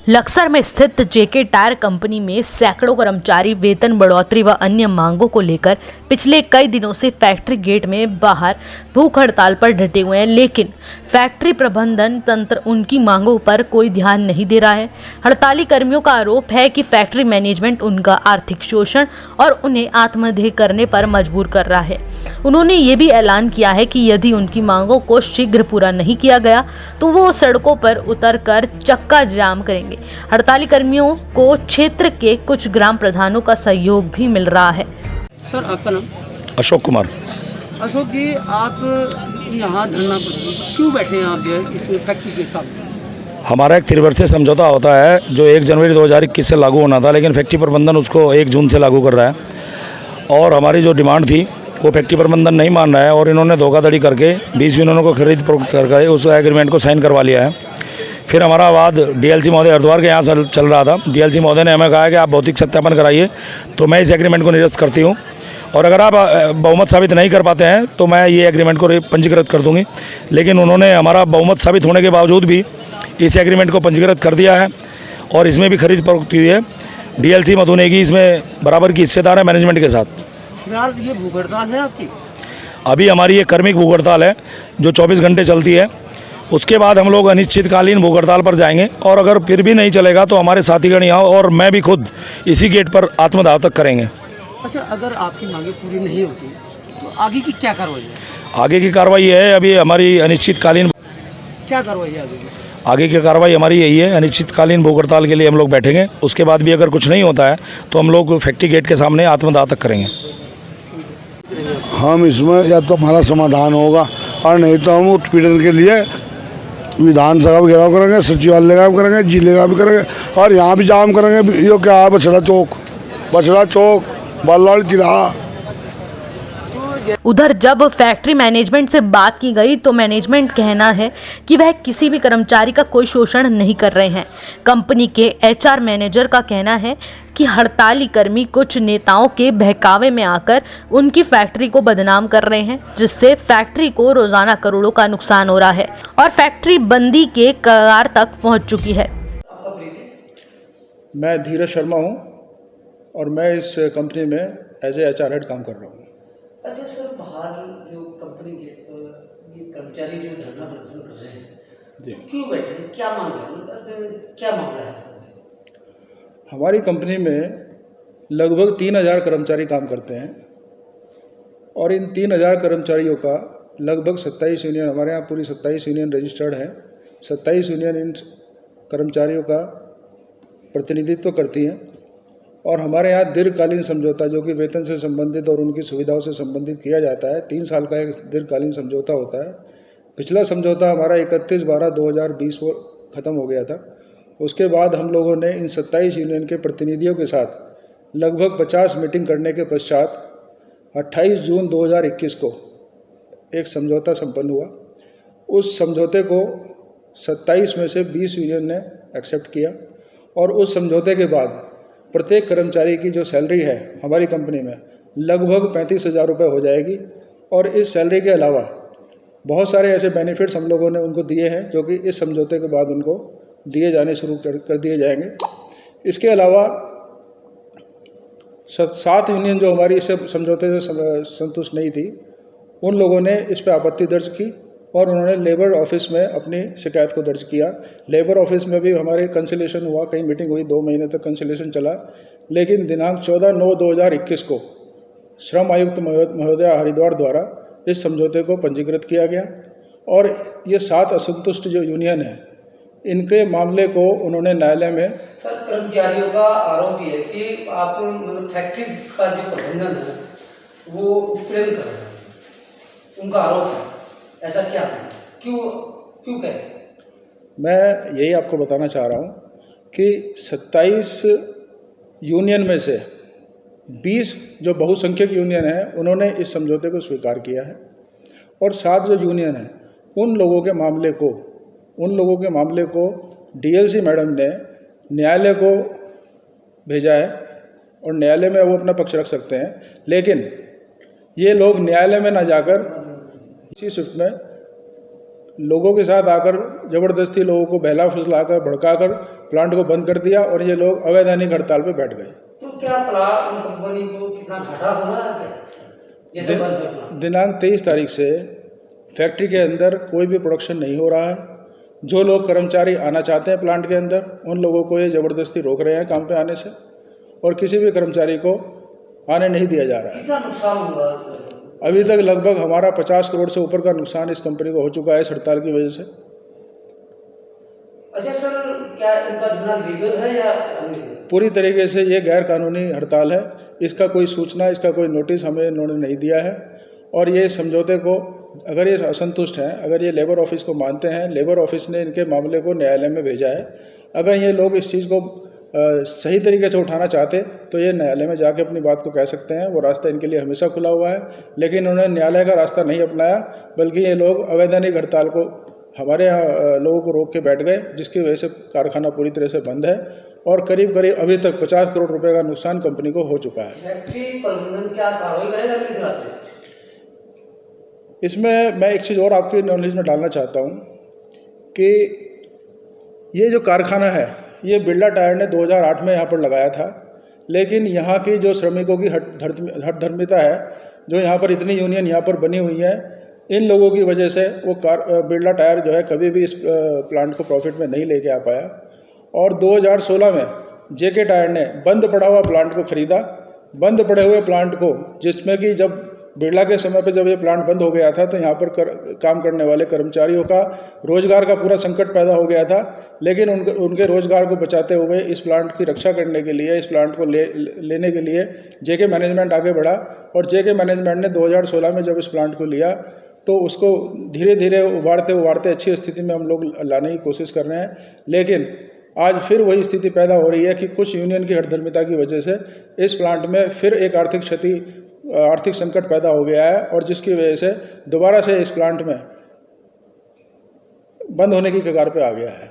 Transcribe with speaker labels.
Speaker 1: लक्सर में स्थित जेके tyre company में सैकड़ों कर्मचारी वेतन बढ़ोतरी व अन्य मांगों को लेकर पिछले कई दिनों से फैक्ट्री गेट में बाहर भूख हड़ताल पर डटे हुए हैं, लेकिन फैक्ट्री प्रबंधन तंत्र उनकी मांगों पर कोई ध्यान नहीं दे रहा है। हड़ताली कर्मियों का आरोप है कि फैक्ट्री मैनेजमेंट उनका आर्थिक शोषण और उन्हें आत्मदाह करने पर मजबूर कर रहा है। उन्होंने ये भी ऐलान किया है कि यदि उनकी मांगों को शीघ्र पूरा नहीं किया गया तो वो सड़कों पर उतरकर चक्का जाम करेंगे। हड़ताली कर्मियों को क्षेत्र के कुछ ग्राम प्रधानों का सहयोग भी मिल रहा है।
Speaker 2: सर, आपका नाम?
Speaker 3: अशोक कुमार।
Speaker 2: अशोक जी, आप यहाँ धरना पर क्यों बैठे हैं? आप जो है इस फैक्ट्री के साथ
Speaker 3: हमारा एक त्रिवर्षीय समझौता होता है जो 1 जनवरी 2021 से लागू होना था, लेकिन फैक्ट्री प्रबंधन उसको 1 जून से लागू कर रहा है और हमारी जो डिमांड थी वो फैक्ट्री प्रबंधन नहीं मान रहा है और इन्होंने धोखाधड़ी करके 20 यूनियनों को खरीद फरोख्त करके उस एग्रीमेंट को साइन करवा लिया है। फिर हमारा वाद डीएलसी महोदय हरिद्वार के यहाँ चल रहा था। डीएलसी महोदय ने हमें कहा कि आप भौतिक सत्यापन कराइए तो मैं इस एग्रीमेंट को निरस्त करती हूँ और अगर आप बहुमत साबित नहीं कर पाते हैं तो मैं ये एग्रीमेंट को पंजीकृत कर दूँगी। लेकिन उन्होंने हमारा बहुमत साबित होने के बावजूद भी इस एग्रीमेंट को पंजीकृत कर दिया है और इसमें भी खरीद फरोख्त हुई है। डीएलसी मधुनेगी इसमें बराबर की हिस्सेदार है मैनेजमेंट के साथ।
Speaker 2: फिलहाल ये भूख हड़ताल है आपकी?
Speaker 3: अभी हमारी ये कर्मिक भूख हड़ताल है जो 24 घंटे चलती है। उसके बाद हम लोग अनिश्चितकालीन भूख हड़ताल पर जाएंगे और अगर फिर भी नहीं चलेगा तो हमारे साथीगण यहाँ और मैं भी खुद इसी गेट पर आत्मदाह तक करेंगे।
Speaker 2: अच्छा, अगर आपकी मांगे पूरी नहीं होती तो आगे की क्या कार्रवाई है?
Speaker 3: आगे की कार्रवाई है, अभी हमारी अनिश्चितकालीन
Speaker 2: क्या कार्रवाई है आगे की?
Speaker 3: आगे की कार्रवाई हमारी यही है, अनिश्चितकालीन भूख हड़ताल के लिए हम लोग बैठेंगे। उसके बाद भी अगर कुछ नहीं होता है तो हम लोग फैक्ट्री गेट के सामने आत्मदाह तक करेंगे।
Speaker 4: हम इसमें या तो हमारा समाधान होगा और नहीं तो हम उत्पीड़न के लिए विधानसभा घेराव करेंगे, सचिवालय का भी करेंगे, जिले का भी करेंगे और यहाँ भी जाम करेंगे। ये क्या है, बछड़ा चौक बल्लौल तिराहा।
Speaker 1: उधर जब फैक्ट्री मैनेजमेंट से बात की गई तो मैनेजमेंट कहना है कि वह किसी भी कर्मचारी का कोई शोषण नहीं कर रहे हैं। कंपनी के एचआर मैनेजर का कहना है कि हड़ताली कर्मी कुछ नेताओं के बहकावे में आकर उनकी फैक्ट्री को बदनाम कर रहे हैं, जिससे फैक्ट्री को रोजाना करोड़ों का नुकसान हो रहा है और फैक्ट्री बंदी के कगार तक पहुंच चुकी है।
Speaker 5: मैं धीरज शर्मा हूं और मैं इस कंपनी में एज ए एचआर हेड काम कर रहा हूं।
Speaker 2: अच्छा सर, बाहर जो कंपनी गेट पर ये कर्मचारी जो धरना प्रदर्शन कर रहे हैं
Speaker 5: जी,
Speaker 2: क्यों बैठे हैं? क्या मांग है? मतलब क्या मामला है?
Speaker 5: हमारी कंपनी में लगभग 3000 कर्मचारी काम करते हैं और इन 3000 कर्मचारियों का लगभग 27 यूनियन, हमारे यहाँ पूरी 27 यूनियन रजिस्टर्ड है। 27 यूनियन इन कर्मचारियों का प्रतिनिधित्व करती हैं और हमारे यहाँ दीर्घकालीन समझौता जो कि वेतन से संबंधित और उनकी सुविधाओं से संबंधित किया जाता है, 3 साल का एक दीर्घकालीन समझौता होता है। पिछला समझौता हमारा 31/12/2020 को ख़त्म हो गया था। उसके बाद हम लोगों ने इन 27 यूनियन के प्रतिनिधियों के साथ लगभग 50 मीटिंग करने के पश्चात 28 जून 2021 को एक समझौता संपन्न हुआ। उस समझौते को 27 में से 20 यूनियन ने एक्सेप्ट किया और उस समझौते के बाद प्रत्येक कर्मचारी की जो सैलरी है हमारी कंपनी में लगभग 35,000 रुपये हो जाएगी और इस सैलरी के अलावा बहुत सारे ऐसे बेनिफिट्स हम लोगों ने उनको दिए हैं जो कि इस समझौते के बाद उनको दिए जाने शुरू कर दिए जाएंगे। इसके अलावा 7 यूनियन जो हमारी इस समझौते से संतुष्ट नहीं थी, उन लोगों ने इस पर आपत्ति दर्ज की और उन्होंने लेबर ऑफिस में अपनी शिकायत को दर्ज किया। लेबर ऑफिस में भी हमारे कंसलेशन हुआ, कई मीटिंग हुई, 2 महीने तक कंसलेशन चला, लेकिन दिनांक 14/9/2021 को श्रम आयुक्त महोदय हरिद्वार द्वारा इस समझौते को पंजीकृत किया गया और ये 7 असंतुष्ट जो यूनियन है इनके मामले को उन्होंने न्यायालय में।
Speaker 2: सर, कर्मचारियों का आरोप ये है कि आप मतलब फैक्ट्री का जो प्रबंधन है वो उत्पीड़न कर रहे हैं, उनका आरोप है। ऐसा क्या है? क्यों करें?
Speaker 5: मैं यही आपको बताना चाह रहा हूँ कि 27 यूनियन में से 20 जो बहुसंख्यक यूनियन है उन्होंने इस समझौते को स्वीकार किया है और 7 जो यूनियन है उन लोगों के मामले को डीएलसी मैडम ने न्यायालय को भेजा है और न्यायालय में वो अपना पक्ष रख सकते हैं, लेकिन ये लोग न्यायालय में ना जाकर इसी शिफ्ट में लोगों के साथ आकर ज़बरदस्ती लोगों को बहला फुसलाकर भड़काकर प्लांट को बंद कर दिया और ये लोग अवैधानिक हड़ताल पे बैठ गए।
Speaker 2: तो क्या प्लांट कंपनी को कितना घाटा हो रहा है क्या? जैसे बंद करना
Speaker 5: दिनांक 23 तारीख से फैक्ट्री के अंदर कोई भी प्रोडक्शन नहीं हो रहा है। जो लोग कर्मचारी आना चाहते हैं प्लांट के अंदर, उन लोगों को ये ज़बरदस्ती रोक रहे हैं काम पे आने से, और किसी भी कर्मचारी को आने नहीं दिया जा रहा है।
Speaker 2: कितना नुकसान हुआ?
Speaker 5: अभी तक लगभग हमारा 50 करोड़ से ऊपर का नुकसान इस कंपनी को हो चुका है इस हड़ताल की वजह से।
Speaker 2: अच्छा सर, क्या इनका धरना लीगल है या अनलीगल?
Speaker 5: पूरी तरीके से ये गैर कानूनी हड़ताल है। इसका कोई सूचना, इसका कोई नोटिस हमें इन्होंने नहीं दिया है। और ये समझौते को, अगर ये असंतुष्ट हैं, अगर ये लेबर ऑफिस को मानते हैं, लेबर ऑफिस ने इनके मामले को न्यायालय में भेजा है। अगर ये लोग इस चीज़ को सही तरीके से उठाना चाहते तो ये न्यायालय में जाके अपनी बात को कह सकते हैं, वो रास्ता इनके लिए हमेशा खुला हुआ है। लेकिन उन्होंने न्यायालय का रास्ता नहीं अपनाया, बल्कि ये लोग अवैधानिक हड़ताल को हमारे यहाँ लोगों को रोक के बैठ गए, जिसकी वजह से कारखाना पूरी तरह से बंद है और करीब करीब अभी तक 50 करोड़ रुपए का नुकसान कंपनी को हो चुका है।
Speaker 2: फैक्ट्री प्रबंधन क्या कार्रवाई करेगा इनके खिलाफ?
Speaker 5: इसमें मैं एक चीज़ और आपके नॉलेज में डालना चाहता हूँ कि ये जो कारखाना है, ये बिरला टायर ने 2008 में यहाँ पर लगाया था। लेकिन यहाँ की जो श्रमिकों की हठधर्मिता है, जो यहाँ पर इतनी यूनियन यहाँ पर बनी हुई है, इन लोगों की वजह से वो बिरला टायर जो है कभी भी इस प्लांट को प्रॉफिट में नहीं लेके आ पाया। और 2016 में जेके टायर ने बंद पड़ा हुआ प्लांट को खरीदा। बंद पड़े हुए प्लांट को, जिसमें कि जब बिरला के समय पे जब ये प्लांट बंद हो गया था तो यहाँ पर काम करने वाले कर्मचारियों का रोजगार का पूरा संकट पैदा हो गया था। लेकिन उनके रोजगार को बचाते हुए, इस प्लांट की रक्षा करने के लिए, इस प्लांट को लेने के लिए जेके मैनेजमेंट आगे बढ़ा। और जेके मैनेजमेंट ने 2016 में जब इस प्लांट को लिया तो उसको धीरे धीरे उबारते अच्छी स्थिति में हम लोग लाने की कोशिश कर रहे हैं। लेकिन आज फिर वही स्थिति पैदा हो रही है कि कुछ यूनियन की हठधर्मिता की वजह से इस प्लांट में फिर एक आर्थिक संकट पैदा हो गया है, और जिसकी वजह से दोबारा से इस प्लांट में बंद होने की कगार पे आ गया है।